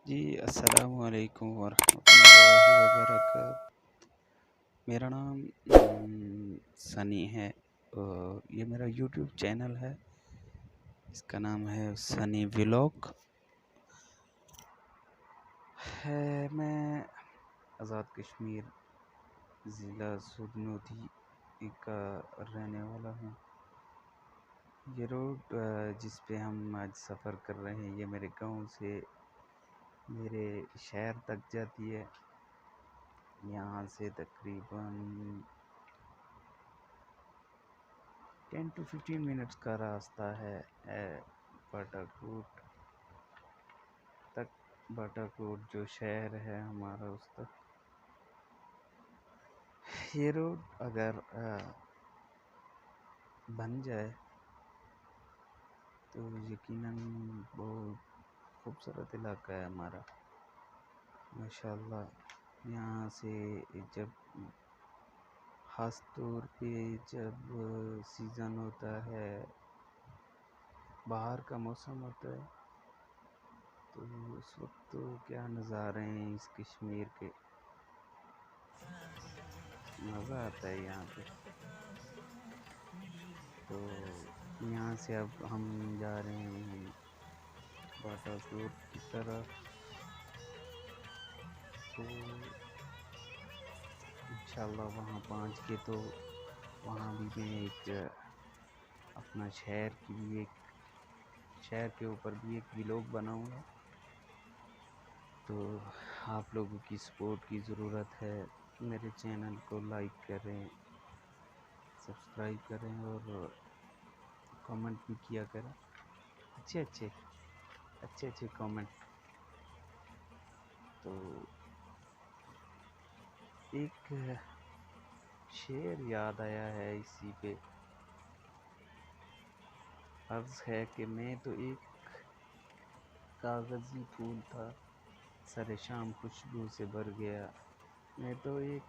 جی السلام علیکم ورحمۃ اللہ وبرکاتہ۔ میرا نام سنی ہے اور یہ میرا یوٹیوب چینل ہے، اس کا نام ہے سنی ولاگ ہے۔ میں آزاد کشمیر ضلع سودنودی کا رہنے والا ہوں۔ یہ روڈ جس پہ ہم آج سفر کر رہے ہیں یہ میرے گاؤں سے میرے شہر تک جاتی ہے۔ یہاں سے تقریباً 10 to 15 منٹس کا راستہ ہے باٹا کوٹ تک۔ باٹا کوٹ جو شہر ہے ہمارا اس تک یہ روڈ اگر بن جائے تو یقیناً بہت خوبصورت علاقہ ہے ہمارا ماشاءاللہ۔ یہاں سے جب خاص طور پہ جب سیزن ہوتا ہے، باہر کا موسم ہوتا ہے، تو اس وقت تو کیا نظارے ہیں اس کشمیر کے، مزہ آتا ہے یہاں پہ۔ تو یہاں سے اب ہم جا رہے ہیں باٹا کوٹ کی طرف، تو انشاءاللہ وہاں پہنچ کے تو وہاں بھی میں ایک اپنا شہر کے اوپر بھی ایک ولاگ بناؤں گا۔ تو آپ لوگوں کی سپورٹ کی ضرورت ہے، میرے چینل کو لائک کریں، سبسکرائب کریں اور کامنٹ بھی کیا کریں، اچھے کامنٹ۔ تو ایک شعر یاد آیا ہے اسی پہ، عرض ہے کہ میں تو ایک کاغذی پھول تھا، سر شام خوشبو سے بھر گیا۔ میں تو ایک